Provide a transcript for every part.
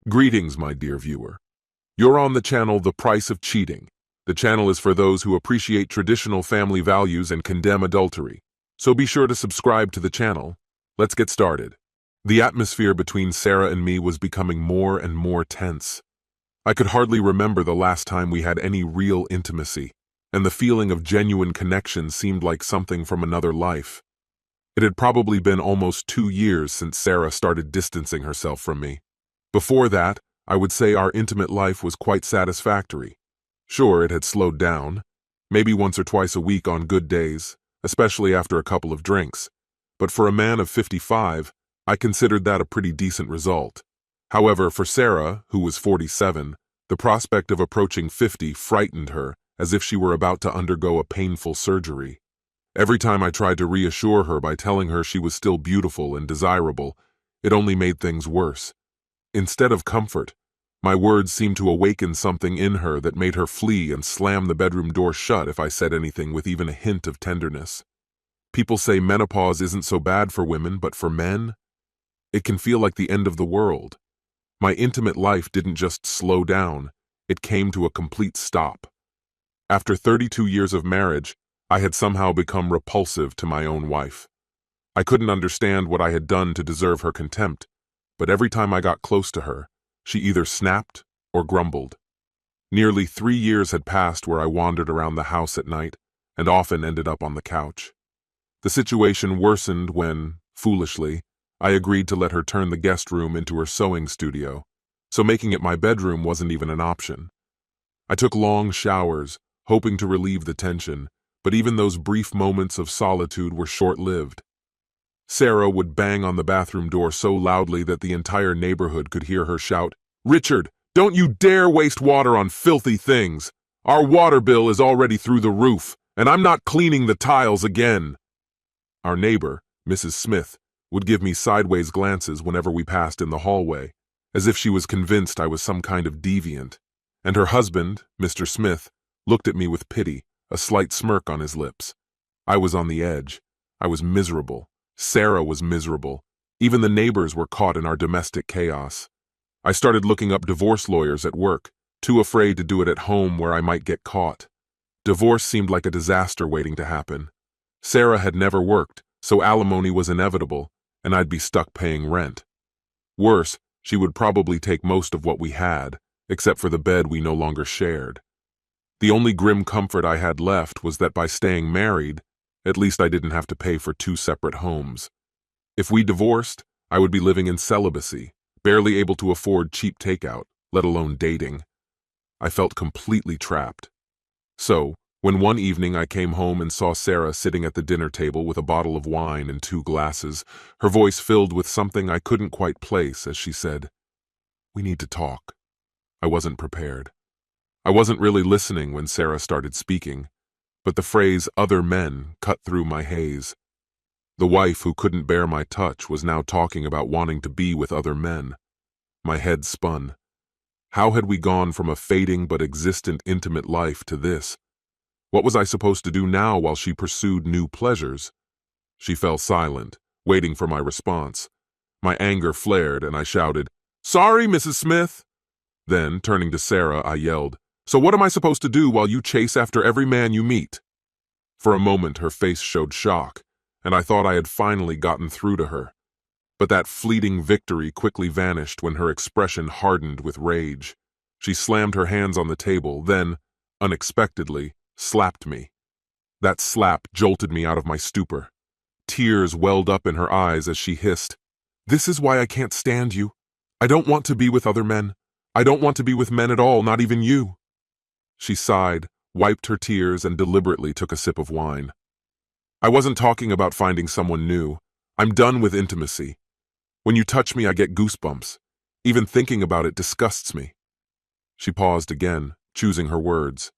Greetings, my dear viewer. You're on the channel The Price of Cheating. The channel is for those who appreciate traditional family values and condemn adultery. So be sure to subscribe to the channel. Let's get started. The atmosphere between Sarah and me was becoming more and more tense. I could hardly remember the last time we had any real intimacy, and the feeling of genuine connection seemed like something from another life. It had probably been almost 2 years since Sarah started distancing herself from me. Before that, I would say our intimate life was quite satisfactory. Sure, it had slowed down, maybe once or twice a week on good days, especially after a couple of drinks. But for a man of 55, I considered that a pretty decent result. However, for Sarah, who was 47, the prospect of approaching 50 frightened her as if she were about to undergo a painful surgery. Every time I tried to reassure her by telling her she was still beautiful and desirable, it only made things worse. Instead of comfort, my words seemed to awaken something in her that made her flee and slam the bedroom door shut if I said anything with even a hint of tenderness. People say menopause isn't so bad for women, but for men, it can feel like the end of the world. My intimate life didn't just slow down, it came to a complete stop. After 32 years of marriage, I had somehow become repulsive to my own wife. I couldn't understand what I had done to deserve her contempt, but every time I got close to her, she either snapped or grumbled. Nearly 3 years had passed where I wandered around the house at night and often ended up on the couch. The situation worsened when, foolishly, I agreed to let her turn the guest room into her sewing studio, so making it my bedroom wasn't even an option. I took long showers, hoping to relieve the tension, but even those brief moments of solitude were short-lived. Sarah would bang on the bathroom door so loudly that the entire neighborhood could hear her shout, "Richard, don't you dare waste water on filthy things! Our water bill is already through the roof, and I'm not cleaning the tiles again!" Our neighbor, Mrs. Smith, would give me sideways glances whenever we passed in the hallway, as if she was convinced I was some kind of deviant. And her husband, Mr. Smith, looked at me with pity, a slight smirk on his lips. I was on the edge. I was miserable. Sarah was miserable. Even the neighbors were caught in our domestic chaos. I started looking up divorce lawyers at work, too afraid to do it at home where I might get caught. Divorce seemed like a disaster waiting to happen. Sarah had never worked, so alimony was inevitable, and I'd be stuck paying rent. Worse, she would probably take most of what we had, except for the bed we no longer shared. The only grim comfort I had left was that by staying married, at least I didn't have to pay for 2 separate homes. If we divorced, I would be living in celibacy, barely able to afford cheap takeout, let alone dating. I felt completely trapped. So, when one evening I came home and saw Sarah sitting at the dinner table with a bottle of wine and 2 glasses, her voice filled with something I couldn't quite place as she said, "We need to talk." I wasn't prepared. I wasn't really listening when Sarah started speaking, but the phrase "other men" cut through my haze. The wife who couldn't bear my touch was now talking about wanting to be with other men. My head spun. How had we gone from a fading but existent intimate life to this? What was I supposed to do now while she pursued new pleasures? She fell silent, waiting for my response. My anger flared and I shouted, "Sorry, Mrs. Smith." Then, turning to Sarah, I yelled, "So what am I supposed to do while you chase after every man you meet?" For a moment her face showed shock, and I thought I had finally gotten through to her. But that fleeting victory quickly vanished when her expression hardened with rage. She slammed her hands on the table, then, unexpectedly, slapped me. That slap jolted me out of my stupor. Tears welled up in her eyes as she hissed, "This is why I can't stand you. I don't want to be with other men. I don't want to be with men at all, not even you." She sighed, wiped her tears, and deliberately took a sip of wine. "I wasn't talking about finding someone new. I'm done with intimacy. When you touch me, I get goosebumps. Even thinking about it disgusts me." She paused again, choosing her words.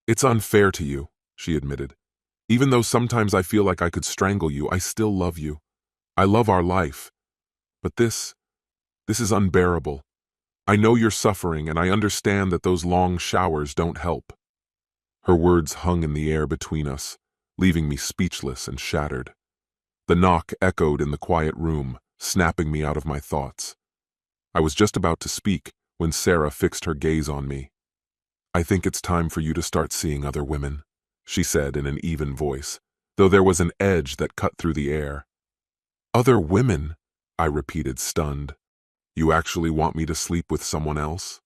"It's unfair to you," she admitted. "Even though sometimes I feel like I could strangle you, I still love you. I love our life. But this is unbearable. I know you're suffering, and I understand that those long showers don't help." Her words hung in the air between us, leaving me speechless and shattered. The knock echoed in the quiet room, snapping me out of my thoughts. I was just about to speak when Sarah fixed her gaze on me. "I think it's time for you to start seeing other women," she said in an even voice, though there was an edge that cut through the air. "Other women?" I repeated, stunned. "You actually want me to sleep with someone else?"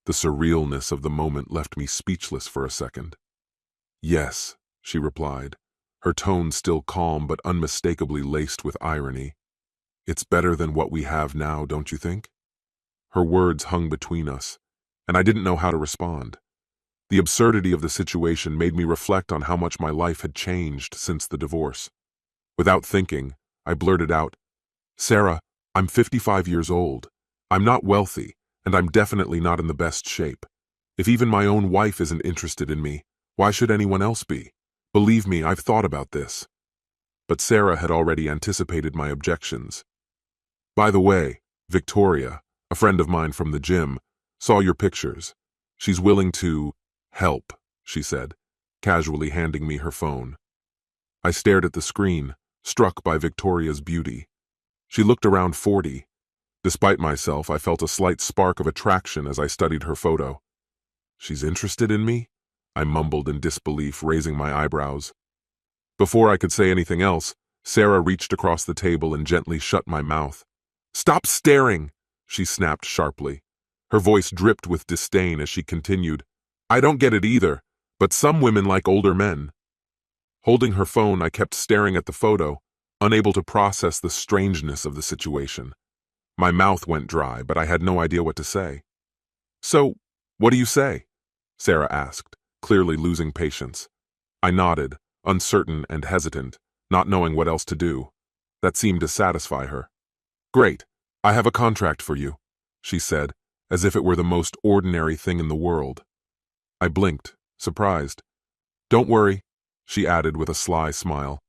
The surrealness of the moment left me speechless for a second. "Yes," she replied, her tone still calm but unmistakably laced with irony. "It's better than what we have now, don't you think?" Her words hung between us, and I didn't know how to respond. The absurdity of the situation made me reflect on how much my life had changed since the divorce. Without thinking, I blurted out, "Sarah, I'm 55 years old. I'm not wealthy, and I'm definitely not in the best shape. If even my own wife isn't interested in me, why should anyone else be? Believe me, I've thought about this." But Sarah had already anticipated my objections. "By the way, Victoria, a friend of mine from the gym, saw your pictures. She's willing to help," she said, casually handing me her phone. I stared at the screen, struck by Victoria's beauty. She looked around 40. Despite myself, I felt a slight spark of attraction as I studied her photo. "She's interested in me?" I mumbled in disbelief, raising my eyebrows. Before I could say anything else, Sarah reached across the table and gently shut my mouth. "Stop staring!" she snapped sharply. Her voice dripped with disdain as she continued, "I don't get it either, but some women like older men." Holding her phone, I kept staring at the photo, unable to process the strangeness of the situation. My mouth went dry, but I had no idea what to say. "So, what do you say?" Sarah asked, clearly losing patience. I nodded, uncertain and hesitant, not knowing what else to do. That seemed to satisfy her. "Great, I have a contract for you," she said, as if it were the most ordinary thing in the world. I blinked, surprised. "Don't worry," she added with a sly smile.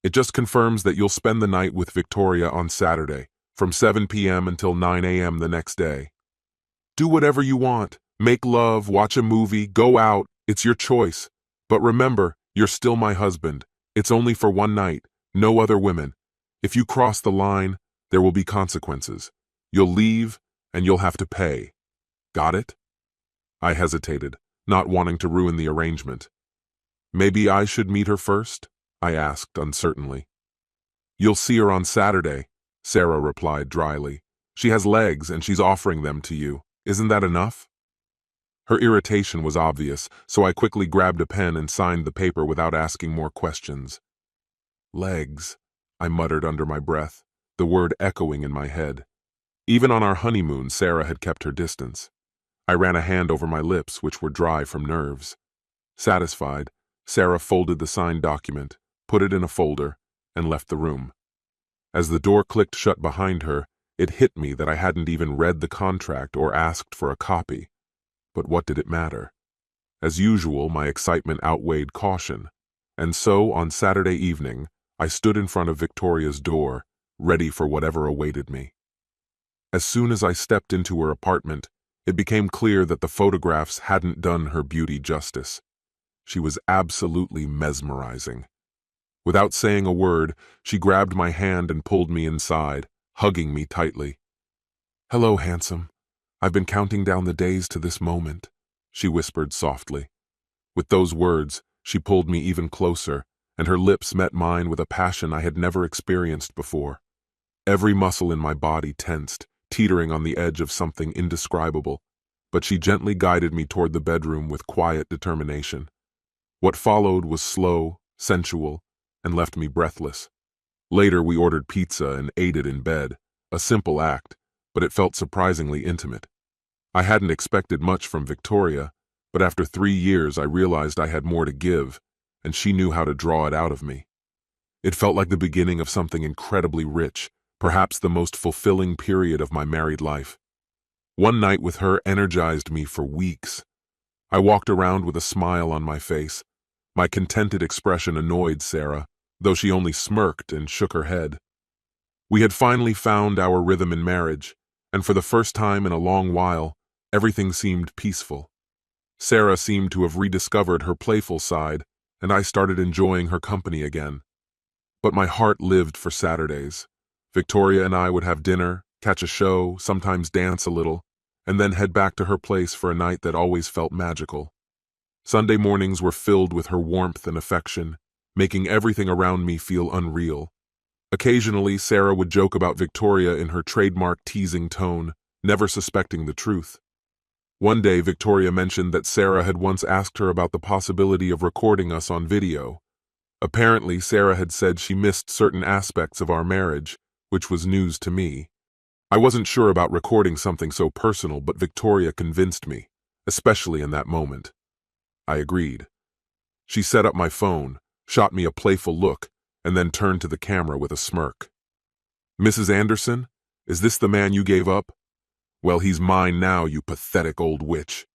"It just confirms that you'll spend the night with Victoria on Saturday, from 7 p.m. until 9 a.m. the next day. Do whatever you want. Make love, watch a movie, go out. It's your choice. But remember, you're still my husband. It's only for one night, no other women. If you cross the line, there will be consequences. You'll leave, and you'll have to pay. Got it?" I hesitated, not wanting to ruin the arrangement. "Maybe I should meet her first?" I asked uncertainly. "You'll see her on Saturday," Sarah replied dryly. "She has legs, and she's offering them to you. Isn't that enough?" Her irritation was obvious, so I quickly grabbed a pen and signed the paper without asking more questions. "Legs," I muttered under my breath, the word echoing in my head. Even on our honeymoon, Sarah had kept her distance. I ran a hand over my lips, which were dry from nerves. Satisfied, Sarah folded the signed document, put it in a folder, and left the room. As the door clicked shut behind her, it hit me that I hadn't even read the contract or asked for a copy. But what did it matter? As usual, my excitement outweighed caution, and so on Saturday evening, I stood in front of Victoria's door, ready for whatever awaited me. As soon as I stepped into her apartment, it became clear that the photographs hadn't done her beauty justice. She was absolutely mesmerizing. Without saying a word, she grabbed my hand and pulled me inside, hugging me tightly. "Hello, handsome. I've been counting down the days to this moment," she whispered softly. With those words, she pulled me even closer, and her lips met mine with a passion I had never experienced before. Every muscle in my body tensed, teetering on the edge of something indescribable, but she gently guided me toward the bedroom with quiet determination. What followed was slow, sensual, and left me breathless. Later, we ordered pizza and ate it in bed, a simple act, but it felt surprisingly intimate. I hadn't expected much from Victoria, but after 3 years I realized I had more to give, and she knew how to draw it out of me. It felt like the beginning of something incredibly rich, perhaps the most fulfilling period of my married life. One night with her energized me for weeks. I walked around with a smile on my face. My contented expression annoyed Sarah, though she only smirked and shook her head. We had finally found our rhythm in marriage, and for the first time in a long while, everything seemed peaceful. Sarah seemed to have rediscovered her playful side, and I started enjoying her company again. But my heart lived for Saturdays. Victoria and I would have dinner, catch a show, sometimes dance a little, and then head back to her place for a night that always felt magical. Sunday mornings were filled with her warmth and affection, making everything around me feel unreal. Occasionally, Sarah would joke about Victoria in her trademark teasing tone, never suspecting the truth. One day, Victoria mentioned that Sarah had once asked her about the possibility of recording us on video. Apparently, Sarah had said she missed certain aspects of our marriage, which was news to me. I wasn't sure about recording something so personal, but Victoria convinced me, especially in that moment. I agreed. She set up my phone, shot me a playful look, and then turned to the camera with a smirk. "Mrs. Anderson, is this the man you gave up? Well, he's mine now, you pathetic old witch."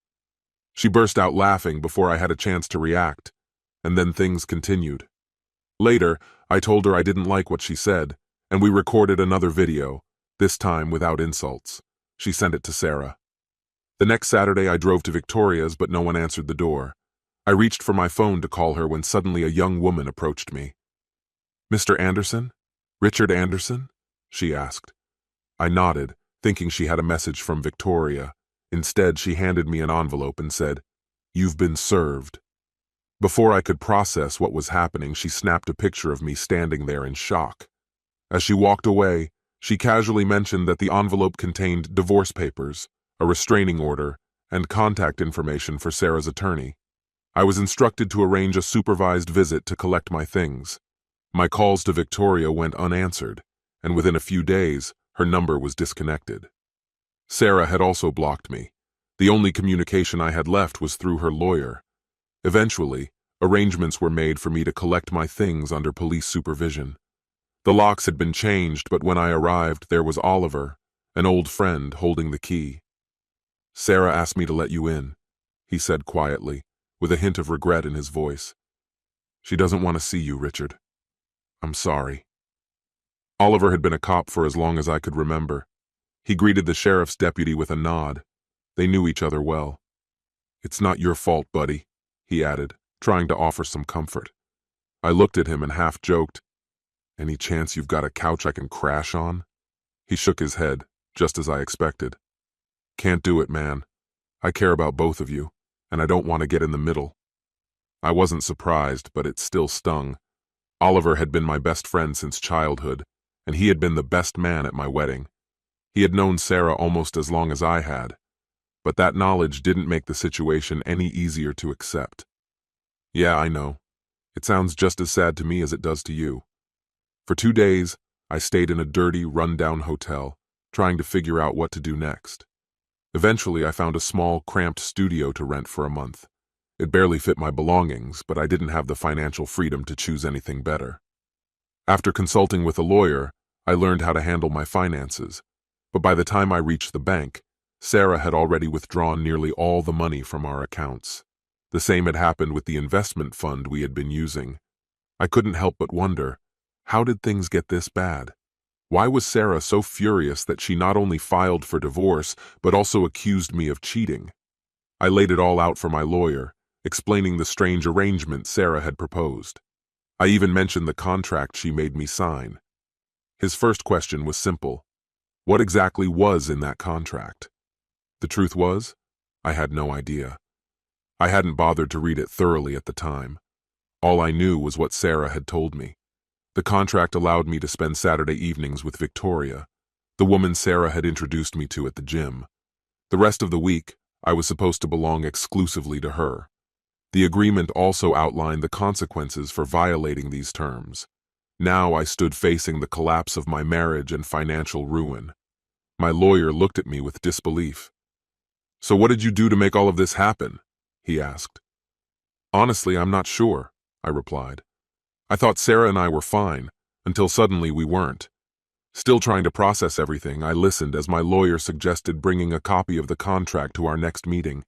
She burst out laughing before I had a chance to react, and then things continued. Later, I told her I didn't like what she said, and we recorded another video, this time without insults. She sent it to Sarah. The next Saturday, I drove to Victoria's, but no one answered the door. I reached for my phone to call her when suddenly a young woman approached me. "Mr. Anderson? Richard Anderson?" she asked. I nodded, thinking she had a message from Victoria. Instead, she handed me an envelope and said, "You've been served." Before I could process what was happening, she snapped a picture of me standing there in shock. As she walked away, she casually mentioned that the envelope contained divorce papers, a restraining order, and contact information for Sarah's attorney. I was instructed to arrange a supervised visit to collect my things. My calls to Victoria went unanswered, and within a few days, her number was disconnected. Sarah had also blocked me. The only communication I had left was through her lawyer. Eventually, arrangements were made for me to collect my things under police supervision. The locks had been changed, but when I arrived, there was Oliver, an old friend, holding the key. "Sarah asked me to let you in," he said quietly, with a hint of regret in his voice. "She doesn't want to see you, Richard. I'm sorry." Oliver had been a cop for as long as I could remember. He greeted the sheriff's deputy with a nod. They knew each other well. "It's not your fault, buddy," he added, trying to offer some comfort. I looked at him and half joked, "Any chance you've got a couch I can crash on?" He shook his head, just as I expected. "Can't do it, man. I care about both of you, and I don't want to get in the middle." I wasn't surprised, but it still stung. Oliver had been my best friend since childhood, and he had been the best man at my wedding. He had known Sarah almost as long as I had, but that knowledge didn't make the situation any easier to accept. "Yeah, I know. It sounds just as sad to me as it does to you." For 2 days, I stayed in a dirty, run-down hotel, trying to figure out what to do next. Eventually, I found a small, cramped studio to rent for a month. It barely fit my belongings, but I didn't have the financial freedom to choose anything better. After consulting with a lawyer, I learned how to handle my finances, but by the time I reached the bank, Sarah had already withdrawn nearly all the money from our accounts. The same had happened with the investment fund we had been using. I couldn't help but wonder, how did things get this bad? Why was Sarah so furious that she not only filed for divorce, but also accused me of cheating? I laid it all out for my lawyer, explaining the strange arrangement Sarah had proposed. I even mentioned the contract she made me sign. His first question was simple. What exactly was in that contract? The truth was, I had no idea. I hadn't bothered to read it thoroughly at the time. All I knew was what Sarah had told me. The contract allowed me to spend Saturday evenings with Victoria, the woman Sarah had introduced me to at the gym. The rest of the week, I was supposed to belong exclusively to her. The agreement also outlined the consequences for violating these terms. Now I stood facing the collapse of my marriage and financial ruin. My lawyer looked at me with disbelief. "So what did you do to make all of this happen?" he asked. "Honestly, I'm not sure," I replied. "I thought Sarah and I were fine, until suddenly we weren't." Still trying to process everything, I listened as my lawyer suggested bringing a copy of the contract to our next meeting.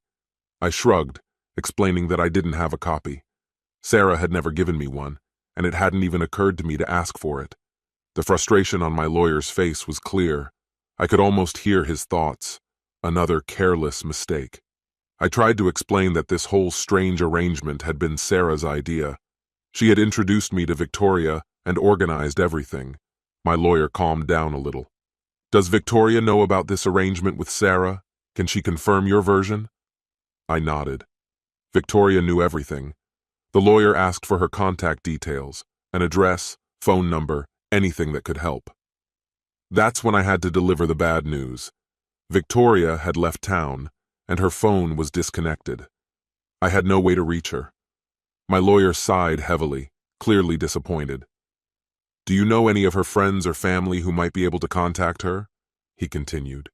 I shrugged, explaining that I didn't have a copy. Sarah had never given me one, and it hadn't even occurred to me to ask for it. The frustration on my lawyer's face was clear. I could almost hear his thoughts. Another careless mistake. I tried to explain that this whole strange arrangement had been Sarah's idea. She had introduced me to Victoria and organized everything. My lawyer calmed down a little. Does Victoria know about this arrangement with Sarah? Can she confirm your version? I nodded. Victoria knew everything. The lawyer asked for her contact details, an address, phone number, anything that could help. That's when I had to deliver the bad news. Victoria had left town, and her phone was disconnected. I had no way to reach her. My lawyer sighed heavily, clearly disappointed. Do you know any of her friends or family who might be able to contact her? He continued.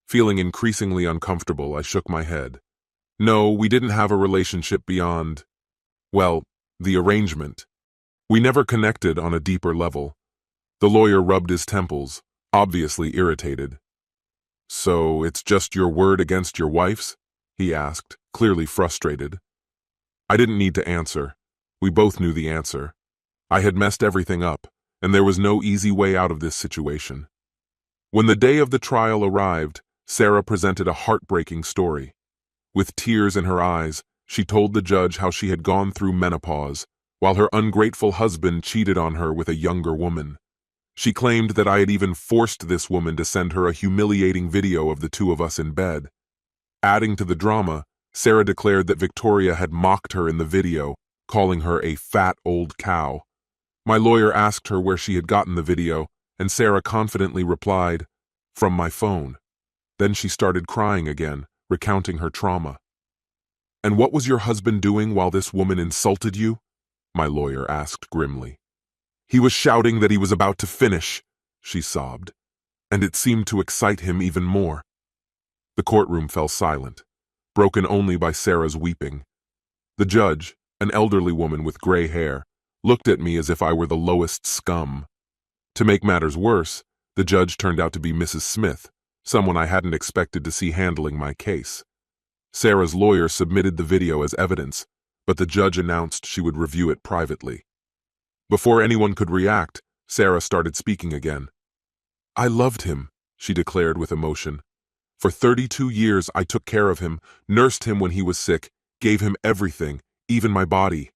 Feeling increasingly uncomfortable, I shook my head. No, we didn't have a relationship beyond, well, the arrangement. We never connected on a deeper level. The lawyer rubbed his temples, obviously irritated. So it's just your word against your wife's? He asked, clearly frustrated. I didn't need to answer. We both knew the answer. I had messed everything up, and there was no easy way out of this situation. When the day of the trial arrived, Sarah presented a heartbreaking story. With tears in her eyes, she told the judge how she had gone through menopause, while her ungrateful husband cheated on her with a younger woman. She claimed that I had even forced this woman to send her a humiliating video of the two of us in bed. Adding to the drama, Sarah declared that Victoria had mocked her in the video, calling her a fat old cow. My lawyer asked her where she had gotten the video, and Sarah confidently replied, "From my phone." Then she started crying again, recounting her trauma. "And what was your husband doing while this woman insulted you?" my lawyer asked grimly. "He was shouting that he was about to finish," she sobbed, and it seemed to excite him even more. The courtroom fell silent, broken only by Sarah's weeping. The judge, an elderly woman with gray hair, looked at me as if I were the lowest scum. To make matters worse, the judge turned out to be Mrs. Smith, someone I hadn't expected to see handling my case. Sarah's lawyer submitted the video as evidence, but the judge announced she would review it privately. Before anyone could react, Sarah started speaking again. "I loved him," she declared with emotion. "For 32 years I took care of him, nursed him when he was sick, gave him everything, even my body.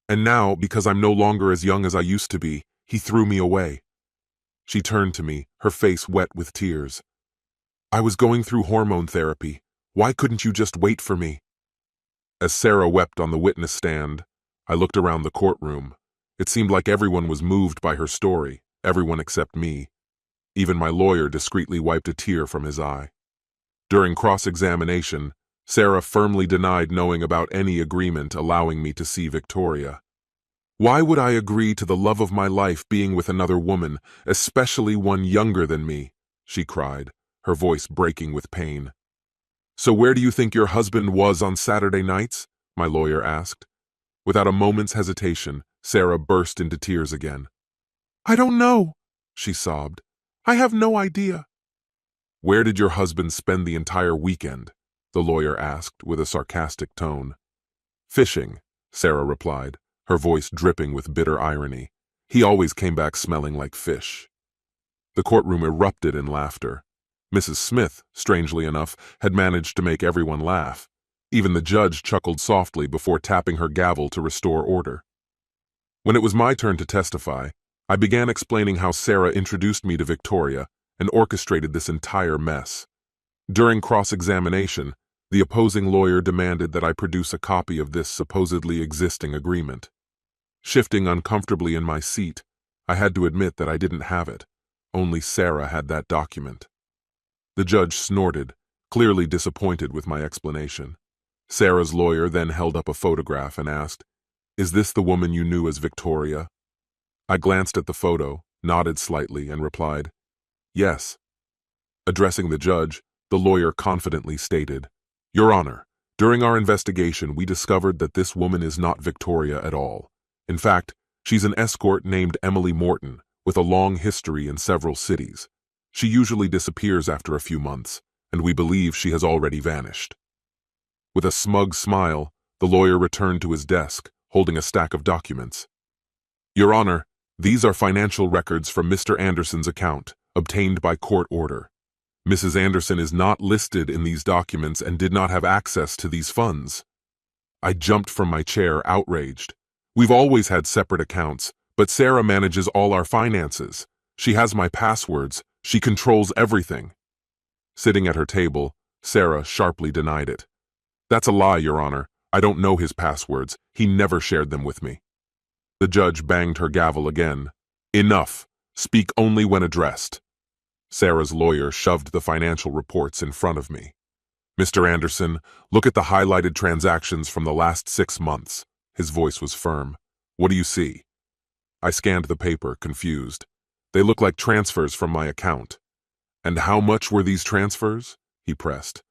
And now, because I'm no longer as young as I used to be, he threw me away." She turned to me, her face wet with tears. "I was going through hormone therapy. Why couldn't you just wait for me?" As Sarah wept on the witness stand, I looked around the courtroom. It seemed like everyone was moved by her story, everyone except me. Even my lawyer discreetly wiped a tear from his eye. During cross-examination, Sarah firmly denied knowing about any agreement allowing me to see Victoria. "Why would I agree to the love of my life being with another woman, especially one younger than me?" she cried, her voice breaking with pain. "So where do you think your husband was on Saturday nights?" my lawyer asked. Without a moment's hesitation, Sarah burst into tears again. "I don't know," she sobbed. "I have no idea." "Where did your husband spend the entire weekend?" the lawyer asked with a sarcastic tone. "Fishing," Sarah replied, her voice dripping with bitter irony. "He always came back smelling like fish." The courtroom erupted in laughter. Mrs. Smith, strangely enough, had managed to make everyone laugh. Even the judge chuckled softly before tapping her gavel to restore order. When it was my turn to testify, I began explaining how Sarah introduced me to Victoria and orchestrated this entire mess. During cross-examination, the opposing lawyer demanded that I produce a copy of this supposedly existing agreement. Shifting uncomfortably in my seat, I had to admit that I didn't have it. Only Sarah had that document. The judge snorted, clearly disappointed with my explanation. Sarah's lawyer then held up a photograph and asked, "Is this the woman you knew as Victoria?" I glanced at the photo, nodded slightly, and replied, "Yes." Addressing the judge, the lawyer confidently stated, "Your Honor, during our investigation we discovered that this woman is not Victoria at all. In fact, she's an escort named Emily Morton, with a long history in several cities. She usually disappears after a few months, and we believe she has already vanished." With a smug smile, the lawyer returned to his desk, holding a stack of documents. "Your Honor, these are financial records from Mr. Anderson's account, obtained by court order. Mrs. Anderson is not listed in these documents and did not have access to these funds." I jumped from my chair, outraged. "We've always had separate accounts, but Sarah manages all our finances. She has my passwords, She controls everything. Sitting at her table, Sarah sharply denied it. That's a lie, Your Honor. I don't know his passwords. He never shared them with me. The judge banged her gavel again. Enough. Speak only when addressed. Sarah's lawyer shoved the financial reports in front of me. Mr. Anderson, look at the highlighted transactions from the last 6 months. His voice was firm. What do you see? I scanned the paper, confused. They look like transfers from my account. And how much were these transfers? He pressed.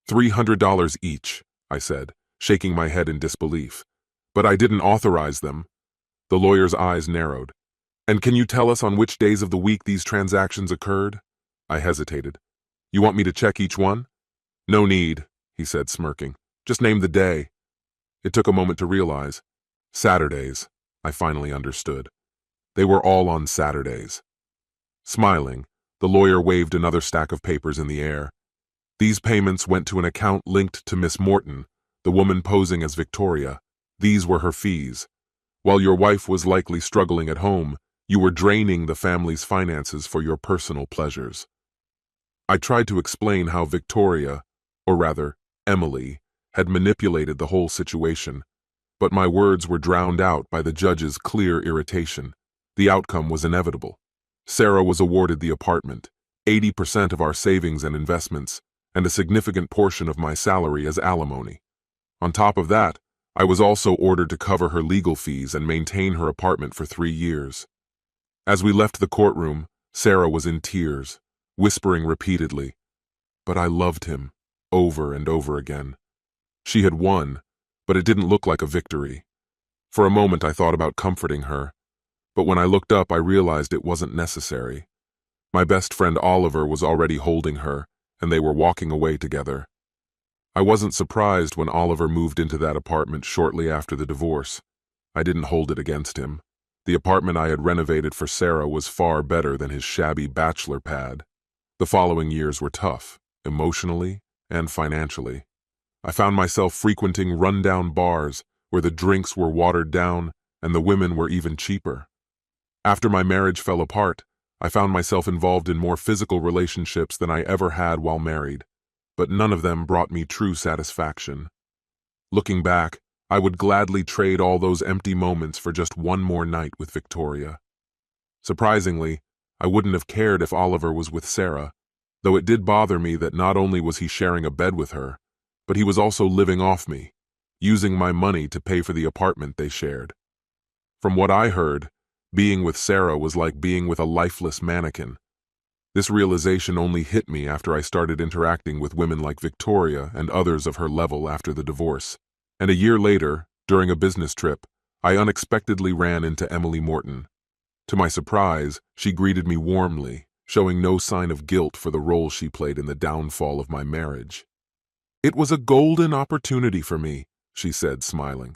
$300 each, I said, shaking my head in disbelief. But I didn't authorize them. The lawyer's eyes narrowed. And can you tell us on which days of the week these transactions occurred? I hesitated. You want me to check each one? No need, he said, smirking. Just name the day. It took a moment to realize. Saturdays, I finally understood. They were all on Saturdays. Smiling, the lawyer waved another stack of papers in the air. These payments went to an account linked to Miss Morton, the woman posing as Victoria. These were her fees. While your wife was likely struggling at home, you were draining the family's finances for your personal pleasures. I tried to explain how Victoria, or rather, Emily, had manipulated the whole situation, but my words were drowned out by the judge's clear irritation. The outcome was inevitable. Sarah was awarded the apartment, 80% of our savings and investments, and a significant portion of my salary as alimony. On top of that, I was also ordered to cover her legal fees and maintain her apartment for 3 years. As we left the courtroom, Sarah was in tears, whispering repeatedly, "But I loved him," over and over again. She had won, but it didn't look like a victory. For a moment I thought about comforting her, but when I looked up I realized it wasn't necessary. My best friend Oliver was already holding her, and they were walking away together. I wasn't surprised when Oliver moved into that apartment shortly after the divorce. I didn't hold it against him. The apartment I had renovated for Sarah was far better than his shabby bachelor pad. The following years were tough, emotionally and financially. I found myself frequenting rundown bars where the drinks were watered down and the women were even cheaper. After my marriage fell apart, I found myself involved in more physical relationships than I ever had while married, but none of them brought me true satisfaction. Looking back, I would gladly trade all those empty moments for just one more night with Victoria. Surprisingly, I wouldn't have cared if Oliver was with Sarah, though it did bother me that not only was he sharing a bed with her, but he was also living off me, using my money to pay for the apartment they shared. From what I heard, being with Sarah was like being with a lifeless mannequin. This realization only hit me after I started interacting with women like Victoria and others of her level after the divorce. And a year later, during a business trip, I unexpectedly ran into Emily Morton. To my surprise, she greeted me warmly, showing no sign of guilt for the role she played in the downfall of my marriage. "It was a golden opportunity for me," she said, smiling.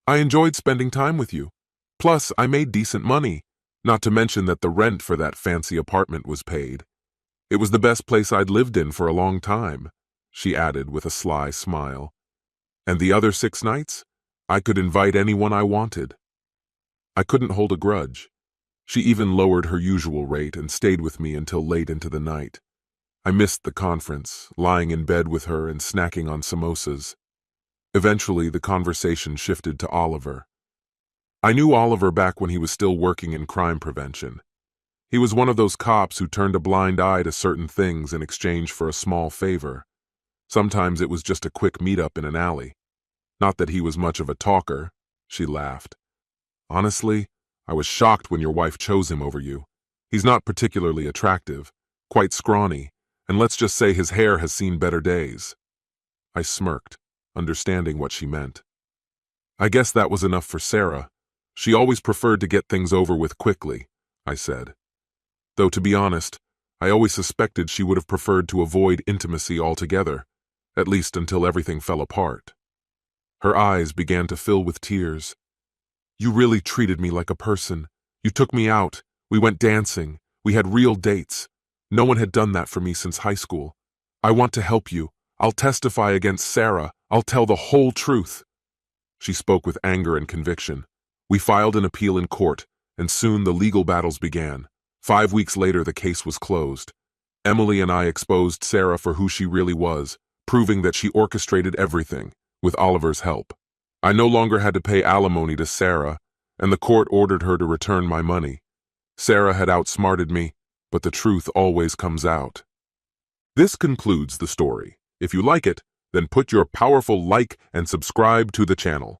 "I enjoyed spending time with you. Plus, I made decent money, not to mention that the rent for that fancy apartment was paid. It was the best place I'd lived in for a long time," she added with a sly smile. "And the other 6 nights, I could invite anyone I wanted." I couldn't hold a grudge. She even lowered her usual rate and stayed with me until late into the night. I missed the conference, lying in bed with her and snacking on samosas. Eventually, the conversation shifted to Oliver. I knew Oliver back when he was still working in crime prevention. He was one of those cops who turned a blind eye to certain things in exchange for a small favor. Sometimes it was just a quick meet-up in an alley. Not that he was much of a talker, she laughed. "Honestly, I was shocked when your wife chose him over you. He's not particularly attractive, quite scrawny, and let's just say his hair has seen better days." I smirked, understanding what she meant. "I guess that was enough for Sarah. She always preferred to get things over with quickly," I said. Though to be honest, I always suspected she would have preferred to avoid intimacy altogether, at least until everything fell apart. Her eyes began to fill with tears. "You really treated me like a person. You took me out. We went dancing. We had real dates. No one had done that for me since high school. I want to help you. I'll testify against Sarah. I'll tell the whole truth." She spoke with anger and conviction. We filed an appeal in court, and soon the legal battles began. 5 weeks later, the case was closed. Emily and I exposed Sarah for who she really was, proving that she orchestrated everything, with Oliver's help. I no longer had to pay alimony to Sarah, and the court ordered her to return my money. Sarah had outsmarted me, but the truth always comes out. This concludes the story. If you like it, then put your powerful like and subscribe to the channel.